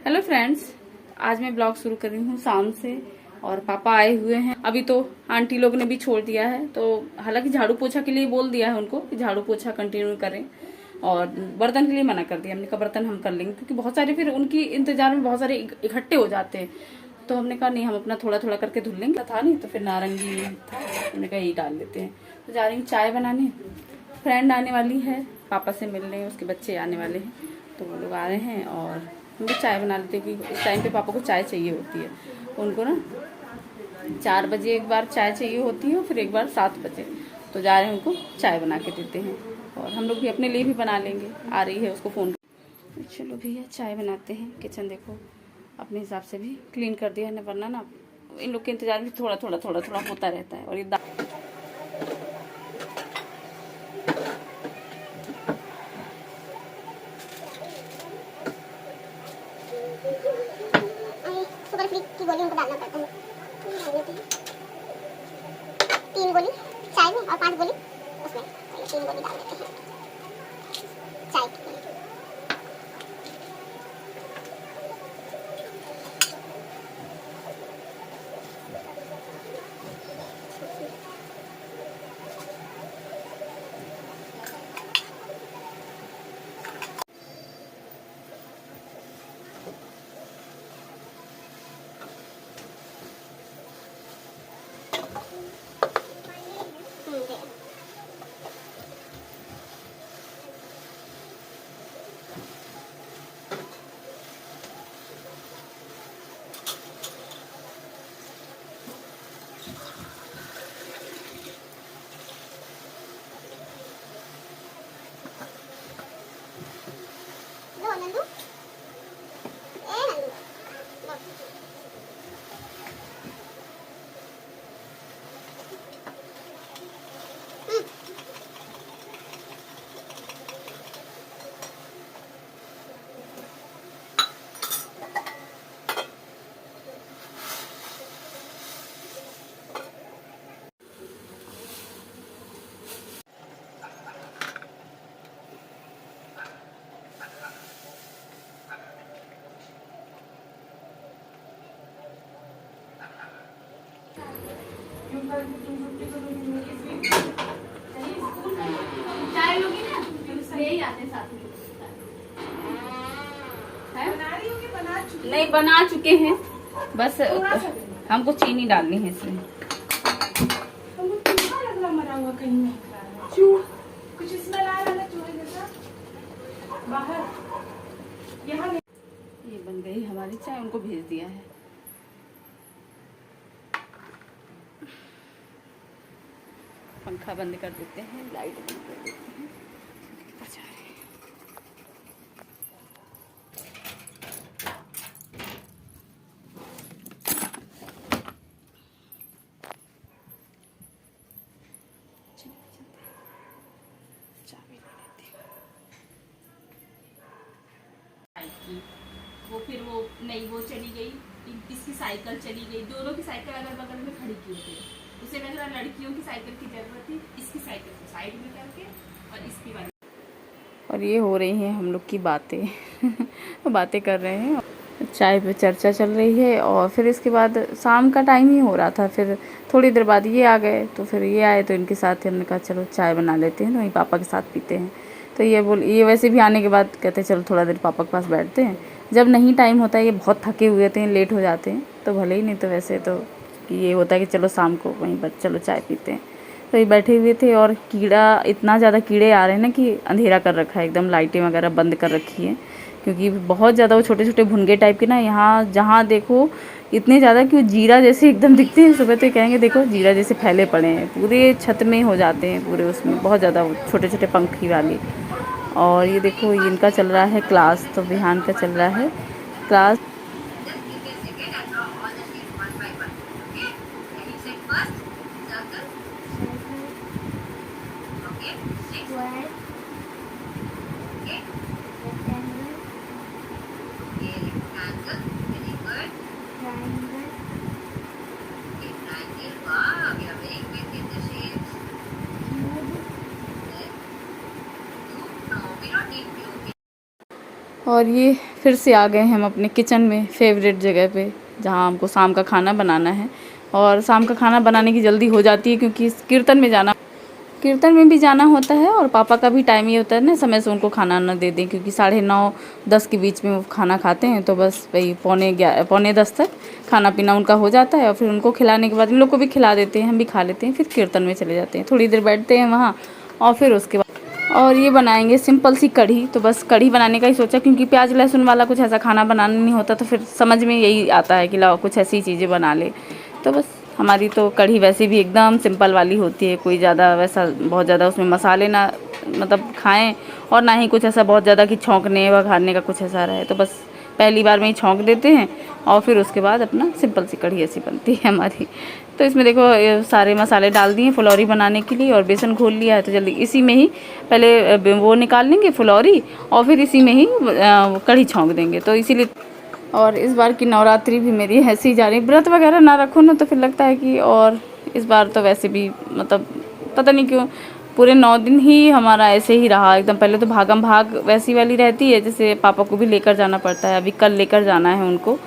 Hello friends, आज मैं blog शुरू कर रही हूँ शाम से। और पापा आए हुए हैं। अभी तो आंटी लोग ने भी छोड़ दिया है, तो हालांकि झाड़ू पोछा के लिए बोल दिया है उनको कि झाड़ू पोछा कंटिन्यू करें, और बर्तन के लिए मना कर दिया। हमने कहा बर्तन हम कर लेंगे, क्योंकि बहुत सारे फिर उनकी इंतजार में बहुत सारे इकट्ठे हो जाते हैं। तो हमने कहा नहीं, हम अपना थोड़ा थोड़ा करके धुल लेंगे। था नहीं तो फिर नारंगी था, हमने कहा यही डाल लेते हैं। तो जा रही हूँ चाय बनाने। फ्रेंड आने वाली है पापा से मिलने, उसके बच्चे आने वाले हैं, तो वो लोग आ रहे हैं। और हम भी चाय बना लेते हैं, क्योंकि इस टाइम पे पापा को चाय चाहिए होती है। उनको ना 4 बजे एक बार चाय चाहिए होती है, फिर एक बार 7 बजे। तो जा रहे हैं, उनको चाय बना के देते हैं, और हम लोग भी अपने लिए भी बना लेंगे। आ रही है, उसको फ़ोन। चलो भैया चाय बनाते हैं। किचन देखो अपने हिसाब से भी क्लीन कर दिया है, वरना ना इन लोग के इंतजार में थोड़ा थोड़ा थोड़ा थोड़ा होता रहता है। और ये सुगर फ्री की गोली उनको डालना पड़ता है। 3 गोली चाय में और 5 गोली उसमें, 3 गोली डाल देते हैं चाय की। नंदू चाय लोगी ना, ले ही आते साथ में। नहीं, बना चुके हैं, बस हमको चीनी डालनी है इसमें। मरा हुआ कहीं कुछ स्मेल आ रहा है चूहे जैसा बाहर। यहाँ ये बन गई हमारी चाय, उनको भेज दिया है। पंखा बंद कर देते हैं, लाइट बंद कर देते हैं। बचा रहे हैं। चाबी ले लेती हूँ। वो फिर वो नहीं, वो चली गई, इसकी साइकिल चली गई। दोनों की साइकिल अगल बगल में खड़ी की थी। उसे लगा लड़कियों की साइकिल की जरूरत थी, इसकी साइकिल को साइड में करके और इसकी वाली। और ये हो रही हैं हम लोग की बातें बातें कर रहे हैं, चाय पे चर्चा चल रही है। और फिर इसके बाद शाम का टाइम ही हो रहा था, फिर थोड़ी देर बाद ये आ गए। तो फिर ये आए तो इनके साथ हमने कहा चलो चाय बना लेते हैं, तो वहीं पापा के साथ पीते हैं। तो ये वैसे भी आने के बाद कहते हैं चलो थोड़ा देर पापा के पास बैठते हैं। जब नहीं टाइम होता है, ये बहुत थके हुए थे, लेट हो जाते हैं, तो भले ही नहीं तो वैसे तो ये होता है कि चलो शाम को वहीं पर चलो चाय पीते हैं। तो ये बैठे हुए थे, और कीड़ा, इतना ज़्यादा कीड़े आ रहे हैं ना कि अंधेरा कर रखा है एकदम, लाइटें वगैरह बंद कर रखी है, क्योंकि बहुत ज़्यादा वो छोटे छोटे भुनगे टाइप के ना, यहाँ जहाँ देखो इतने ज़्यादा कि वो जीरा जैसे एकदम दिखते हैं। सुबह तो कहेंगे देखो जीरा जैसे फैले पड़े हैं, पूरे छत में हो जाते हैं पूरे, उसमें बहुत ज़्यादा छोटे छोटे पंखी वाली। और ये देखो इनका चल रहा है क्लास, तो बिहान का चल रहा है क्लास। और ये फिर से आ गए हैं हम अपने किचन में, फेवरेट जगह पे, जहाँ हमको शाम का खाना बनाना है। और शाम का खाना बनाने की जल्दी हो जाती है क्योंकि कीर्तन में भी जाना होता है और पापा का भी टाइम ये होता है ना, समय से उनको खाना ना दे दें, क्योंकि 9:30-10 के बीच में वो खाना खाते हैं। तो बस वही 9:45 तक खाना पीना उनका हो जाता है और फिर उनको खिलाने के बाद इन लोग को भी खिला देते हैं, हम भी खा लेते हैं, फिर कीर्तन में चले जाते हैं, थोड़ी देर बैठते हैं वहाँ और फिर उसके बाद और ये बनाएंगे सिंपल सी कढ़ी। तो बस कढ़ी बनाने का ही सोचा, क्योंकि प्याज लहसुन वाला कुछ ऐसा खाना बनाना नहीं होता, तो फिर समझ में यही आता है कि लाओ कुछ ऐसी चीज़ें बना ले। तो बस हमारी तो कढ़ी वैसे भी एकदम सिंपल वाली होती है, कोई ज़्यादा वैसा बहुत ज़्यादा उसमें मसाले ना मतलब खाएं और ना ही कुछ ऐसा बहुत ज़्यादा कि छौंकने वघारने का कुछ ऐसा रहे। तो बस पहली बार में ही छौंक देते हैं और फिर उसके बाद अपना सिंपल सी कढ़ी ऐसी बनती है हमारी। तो इसमें देखो ये सारे मसाले डाल दिए फुलौरी बनाने के लिए और बेसन घोल लिया है। तो जल्दी इसी में ही पहले वो निकाल लेंगे फुलौरी और फिर इसी में ही कढ़ी छौंक देंगे। तो इसीलिए और इस बार की नवरात्रि भी मेरी ऐसी ही जा रही, व्रत वगैरह ना रखो ना तो फिर लगता है कि, और इस बार तो वैसे भी मतलब पता नहीं क्यों पूरे 9 दिन ही हमारा ऐसे ही रहा एकदम। पहले तो भागम भाग वैसी वाली रहती है, जैसे पापा को भी लेकर जाना पड़ता है, अभी कल लेकर जाना है उनको,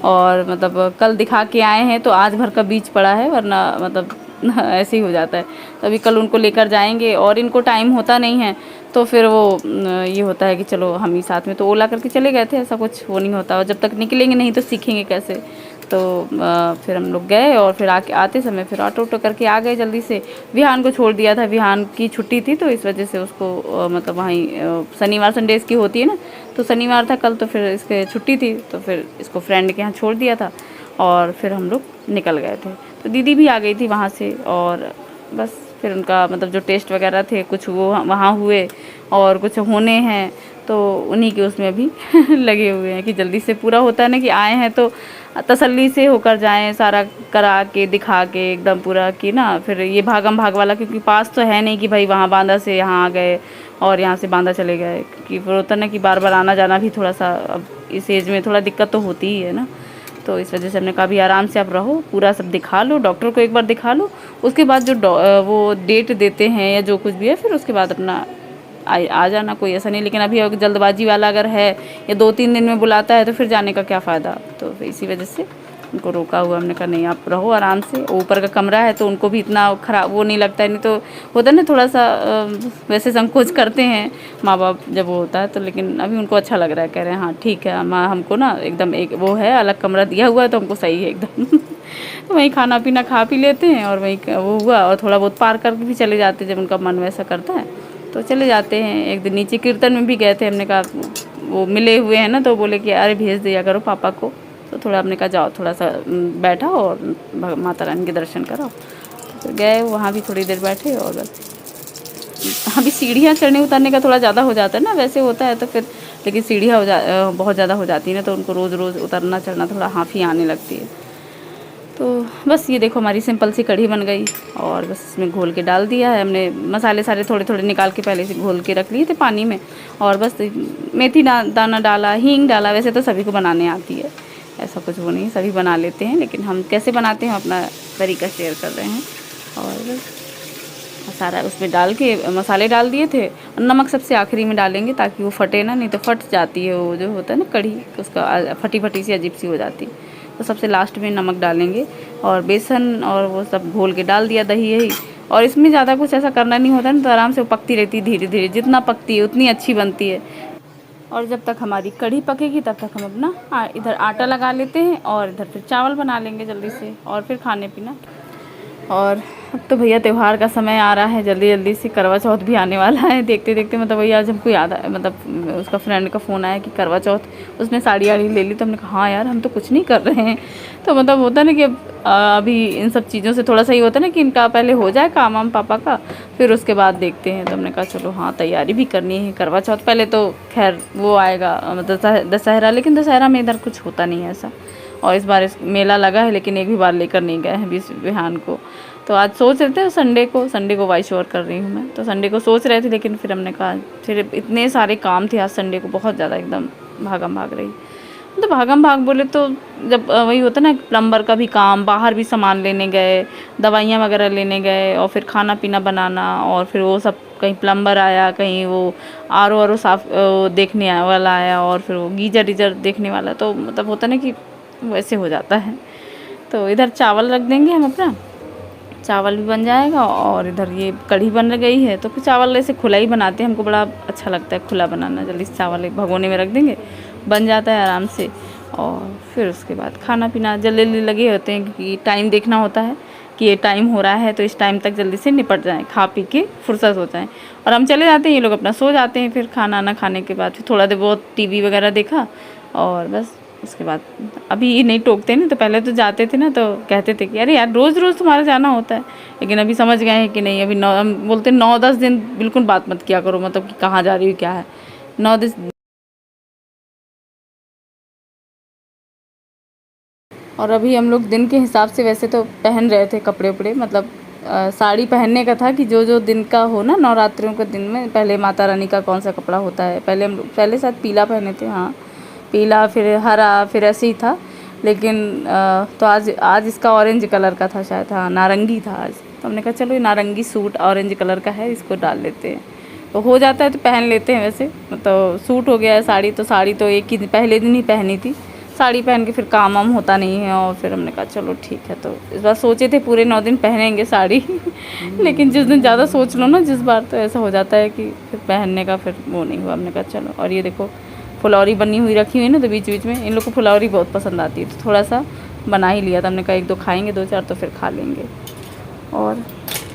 और मतलब कल दिखा के आए हैं तो आज भर का बीच पड़ा है, वरना मतलब ऐसे ही हो जाता है। तो अभी कल उनको लेकर जाएंगे और इनको टाइम होता नहीं है, तो फिर वो ये होता है कि चलो हम ही साथ में, तो ओला करके चले गए थे, ऐसा कुछ वो नहीं होता, और जब तक निकलेंगे नहीं तो सीखेंगे कैसे। तो फिर हम लोग गए और फिर आते समय फिर ऑटो करके आ गए जल्दी से। विहान को छोड़ दिया था, विहान की छुट्टी थी तो इस वजह से उसको मतलब वहीं शनिवार संडेज की होती है ना, तो शनिवार था कल, तो फिर इसके छुट्टी थी, तो फिर इसको फ्रेंड के यहाँ छोड़ दिया था और फिर हम लोग निकल गए थे। तो दीदी भी आ गई थी वहाँ से, और बस फिर उनका मतलब जो टेस्ट वगैरह थे कुछ वो वहाँ हुए और कुछ होने हैं, तो उन्हीं के उसमें भी लगे हुए हैं कि जल्दी से पूरा होता है ना, कि आए हैं तो तसल्ली से होकर जाएं, सारा करा के दिखा के एकदम पूरा कि ना, फिर ये भागम भाग वाला, क्योंकि पास तो है नहीं कि भाई वहाँ बांदा से यहाँ आ गए और यहाँ से बांदा चले गए, क्योंकि फिर होता ना कि बार बार आना जाना भी थोड़ा सा अब इस एज में थोड़ा दिक्कत तो होती ही है ना। तो इस वजह से हमने कहा भी आराम से आप रहो, पूरा सब दिखा लो, डॉक्टर को एक बार दिखा लो, उसके बाद जो वो डेट देते हैं या जो कुछ भी है फिर उसके बाद अपना आ जाना, कोई ऐसा नहीं। लेकिन अभी जल्दबाजी वाला अगर है या 2-3 दिन में बुलाता है तो फिर जाने का क्या फ़ायदा। तो इसी वजह से उनको रोका हुआ, हमने कहा नहीं आप रहो आराम से, ऊपर का कमरा है तो उनको भी इतना ख़राब वो नहीं लगता है, नहीं तो होता है ना थोड़ा सा वैसे संकोच करते हैं माँ बाप जब वो होता है, तो लेकिन अभी उनको अच्छा लग रहा है, कह रहे हैं हाँ ठीक है माँ, हमको ना एकदम एक वो है अलग कमरा दिया हुआ है तो हमको सही है एकदम। तो वहीं खाना पीना खा पी लेते हैं और वहीं वो हुआ, और थोड़ा बहुत पार करके भी चले जाते हैं जब उनका मन वैसा करता है तो चले जाते हैं। एक दिन नीचे कीर्तन में भी गए थे, हमने कहा वो मिले हुए हैं ना, तो बोले कि अरे भेज दिया करो पापा को, तो थोड़ा हमने कहा जाओ थोड़ा सा बैठा और माता रानी के दर्शन करो। तो गए वहाँ भी थोड़ी देर बैठे, और बस अभी सीढ़ियाँ चढ़ने उतरने का थोड़ा ज़्यादा हो जाता है ना, वैसे होता है तो फिर, लेकिन सीढ़ियाँ बहुत ज़्यादा हो जाती है ना, तो उनको रोज़ रोज़ उतरना चढ़ना थोड़ा हाफी आने लगती है। तो बस ये देखो हमारी सिंपल सी कढ़ी बन गई, और बस इसमें घोल के डाल दिया है हमने, मसाले सारे थोड़े थोड़े निकाल के पहले से घोल के रख लिए थे पानी में, और बस मेथी दाना डाला, हींग डाला। वैसे तो सभी को बनाने आती है, ऐसा कुछ वो नहीं, सभी बना लेते हैं, लेकिन हम कैसे बनाते हैं अपना तरीका शेयर कर रहे हैं। और सारा उसमें डाल के मसाले डाल दिए थे, और नमक सबसे आखिरी में डालेंगे ताकि वो फटे ना, नहीं तो फट जाती है वो जो होता है ना कढ़ी, उसका फटी फटी सी अजीब सी हो जाती है। तो सबसे लास्ट में नमक डालेंगे, और बेसन और वो सब घोल के डाल दिया, दही यही। और इसमें ज़्यादा कुछ ऐसा करना नहीं होता ना, तो आराम से वो पकती रहती है धीरे धीरे, जितना पकती है उतनी अच्छी बनती है। और जब तक हमारी कढ़ी पकेगी तब तक हम अपना इधर आटा लगा लेते हैं, और इधर फिर चावल बना लेंगे जल्दी से, और फिर खाने पीना। और अब तो भैया त्यौहार का समय आ रहा है, जल्दी जल्दी से करवा चौथ भी आने वाला है, देखते देखते मतलब भैया आज हमको याद आया, मतलब उसका फ्रेंड का फ़ोन आया कि करवा चौथ उसने साड़ी आड़ी ले ली, तो हमने कहा हाँ यार हम तो कुछ नहीं कर रहे हैं। तो मतलब होता है ना कि अभी इन सब चीज़ों से थोड़ा सा ही होता है ना कि इनका पहले हो जाए काम वाम पापा का, फिर उसके बाद देखते हैं। तो हमने कहा चलो हाँ तैयारी भी करनी है, करवा चौथ पहले तो खैर वो आएगा मतलब दशहरा, लेकिन दशहरा में इधर कुछ होता नहीं है ऐसा, और इस बार मेला लगा है लेकिन एक भी बार लेकर नहीं गए हैं बिहान को। तो आज सोच रहे थे संडे को वॉइस ओवर कर रही हूँ मैं, तो संडे को सोच रहे थे, लेकिन फिर हमने कहा फिर इतने सारे काम थे आज संडे को, बहुत ज़्यादा एकदम भागम भाग रही। तो भागम भाग बोले तो जब वही होता ना, प्लम्बर का भी काम, बाहर भी सामान लेने गए, दवाइयाँ वगैरह लेने गए, और फिर खाना पीना बनाना, और फिर वो सब कहीं प्लम्बर आया, कहीं वो आर ओ साफ देखने वाला आया, और फिर वो गीजर वीजर देखने वाला, तो मतलब होता ना कि वैसे हो जाता है। तो इधर चावल रख देंगे हम अपना, चावल भी बन जाएगा, और इधर ये कढ़ी बन गई है। तो फिर चावल ऐसे खुला ही बनाते हैं, हमको बड़ा अच्छा लगता है खुला बनाना। जल्दी से चावल एक भगोने में रख देंगे, बन जाता है आराम से। और फिर उसके बाद खाना पीना जल्दी जल्दी लगे होते हैं, क्योंकि टाइम देखना होता है कि ये टाइम हो रहा है, तो इस टाइम तक जल्दी से निपट जाएँ, खा पी के फुर्सत हो जाएँ। और हम चले जाते हैं, ये लोग अपना सो जाते हैं। फिर खाना ना खाने के बाद फिर थोड़ा देर बहुत टीवी वगैरह देखा, और बस उसके बाद अभी ये नहीं टोकते ना। तो पहले तो जाते थे ना, तो कहते थे कि अरे यार रोज़ रोज़ तुम्हारा जाना होता है, लेकिन अभी समझ गए हैं कि नहीं, अभी हम बोलते 9-10 दिन बिल्कुल बात मत किया करो, मतलब कि कहाँ जा रही हो क्या है। 9-10 और अभी हम लोग दिन के हिसाब से वैसे तो पहन रहे थे कपड़े उपड़े, मतलब साड़ी पहनने का था कि जो जो दिन का हो ना, नवरात्रियों के दिन में पहले माता रानी का कौन सा कपड़ा होता है। पहले हम लोग पहले शायद पीला पहने थे, हाँ पीला, फिर हरा, फिर ऐसे ही था। लेकिन तो आज इसका ऑरेंज कलर का था शायद, हाँ नारंगी था आज। तो हमने कहा चलो ये नारंगी सूट ऑरेंज कलर का है, इसको डाल लेते हैं, तो हो जाता है तो पहन लेते हैं। वैसे तो सूट हो गया है, साड़ी तो एक ही पहले दिन ही पहनी थी। साड़ी पहन के फिर काम वाम होता नहीं है, और फिर हमने कहा चलो ठीक है। तो इस बार सोचे थे पूरे 9 दिन पहनेंगे साड़ी लेकिन जिस दिन ज़्यादा सोच लो ना जिस बार, तो ऐसा हो जाता है कि फिर पहनने का फिर वो नहीं हुआ। हमने कहा चलो। और ये देखो फुलौरी बनी हुई रखी हुई है ना, तो बीच बीच में इन लोग को फुलौरी बहुत पसंद आती है, तो थोड़ा सा बना ही लिया था। हमने कहा 1-2 खाएंगे, 2-4 तो फिर खा लेंगे। और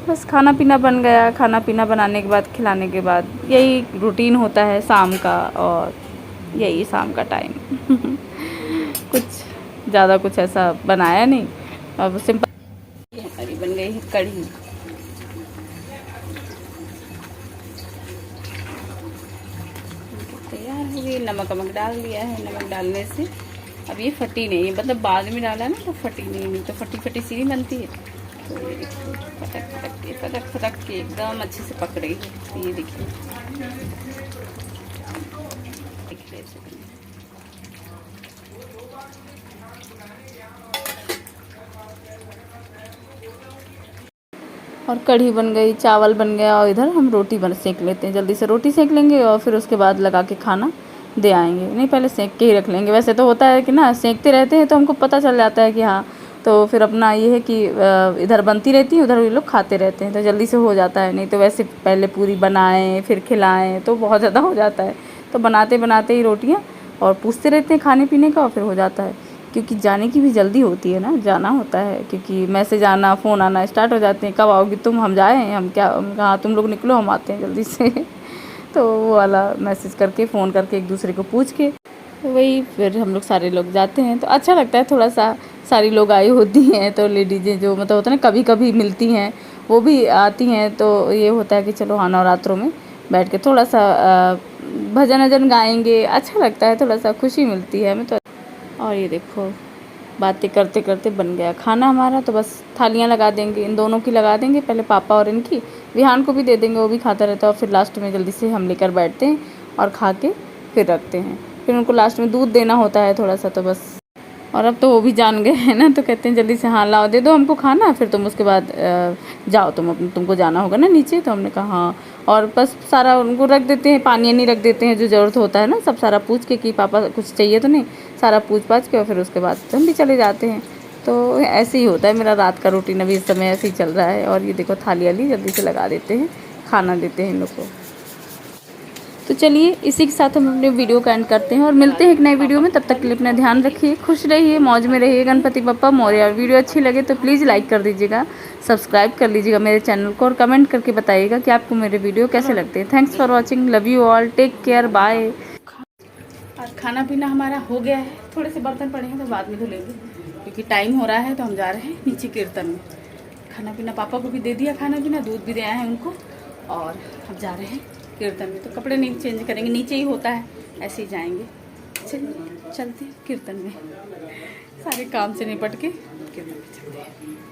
बस खाना पीना बन गया। खाना पीना बनाने के बाद, खिलाने के बाद, यही रूटीन होता है शाम का, और यही शाम का टाइम कुछ ज़्यादा कुछ ऐसा बनाया नहीं, अब सिंपल। ये हमारी बन गई है कढ़ी। तैयार हो गई, नमक डाल दिया है। नमक डालने से अब ये फटी नहीं, मतलब बाद में डाला ना तो फटी नहीं तो फटी सी नहीं बनती है। तो ये देखिए फटक के एकदम अच्छे से पक रही है। तो ये देखिए और कढ़ी बन गई, चावल बन गया, और इधर हम रोटी सेक लेते हैं। जल्दी से रोटी सेक लेंगे, और फिर उसके बाद लगा के खाना दे आएंगे। नहीं पहले सेक के ही रख लेंगे। वैसे तो होता है कि ना सेकते रहते हैं तो हमको पता चल जाता है कि हाँ, तो फिर अपना ये है कि इधर बनती रहती है, उधर ये लोग खाते रहते हैं, तो जल्दी से हो जाता है। नहीं तो वैसे पहले पूरी बनाएं फिर खिलाएं तो बहुत ज़्यादा हो जाता है। तो बनाते बनाते ही रोटियाँ और पूछते रहते हैं खाने पीने का, और फिर हो जाता है। क्योंकि जाने की भी जल्दी होती है ना, जाना होता है, क्योंकि मैसेज आना, फ़ोन आना स्टार्ट हो जाते हैं, कब आओगी तुम, हम जाएँ, हम क्या, हाँ तुम लोग निकलो, हम आते हैं जल्दी से तो वो वाला मैसेज करके, फ़ोन करके एक दूसरे को पूछ के, तो वही फिर हम लोग सारे लोग जाते हैं। तो अच्छा लगता है, थोड़ा सा सारी लोग आई होती हैं, तो लेडीज़ें जो मतलब होता है ना कभी कभी मिलती हैं, वो भी आती हैं। तो ये होता है कि चलो हाँ नवरात्रों में बैठ के थोड़ा सा भजन वजन गाएंगे, अच्छा लगता है, थोड़ा सा खुशी मिलती है हमें तो। और ये देखो बातें करते करते बन गया खाना हमारा। तो बस थालियाँ लगा देंगे, इन दोनों की लगा देंगे, पहले पापा और इनकी, विहान को भी दे देंगे, वो भी खाता रहता है। और फिर लास्ट में जल्दी से हम लेकर बैठते हैं और खा के फिर रखते हैं। फिर उनको लास्ट में दूध देना होता है थोड़ा सा, तो बस। और अब तो वो भी जान गए हैं ना, तो कहते हैं जल्दी से हाँ लाओ दे दो हमको खाना, फिर तुम उसके बाद जाओ, तुमको जाना होगा ना नीचे। तो हमने कहा हाँ, और बस सारा उनको रख देते हैं, पानी नहीं रख देते हैं, जो ज़रूरत होता है ना सब सारा पूछ के कि पापा कुछ चाहिए तो नहीं, सारा पूछ पाछ के, और फिर उसके बाद हम भी चले जाते हैं। तो ऐसे ही होता है मेरा रात का रूटीन, अभी इस समय ऐसे ही चल रहा है। और ये देखो थाली वाली जल्दी से लगा देते हैं, खाना देते हैं इन लोग को। तो चलिए इसी के साथ हम अपने वीडियो का एंड करते हैं और मिलते हैं एक नए वीडियो में। तब तक के लिए अपना ध्यान रखिए, खुश रहिए, मौज में रहिए। गणपति बप्पा मौर्य। वीडियो अच्छी लगे तो प्लीज़ लाइक कर दीजिएगा, सब्सक्राइब कर लीजिएगा मेरे चैनल को, और कमेंट करके बताइएगा कि आपको मेरे वीडियो कैसे लगते हैं। Thanks for watching, love you all, take care, bye. आज खाना पीना हमारा हो गया है, थोड़े से बर्तन पड़े हैं तो बाद में धो लेंगे, क्योंकि टाइम हो रहा है। तो हम जा रहे हैं नीचे कीर्तन में। खाना पीना पापा को भी दे दिया, खाना पीना दूध भी दे आए हैं उनको, और अब जा रहे हैं कीर्तन में। तो कपड़े नहीं चेंज करेंगे, नीचे ही होता है, ऐसे ही जाएंगे। चलिए चलते हैं कीर्तन में, सारे काम से निपट के कीर्तन में चलते हैं।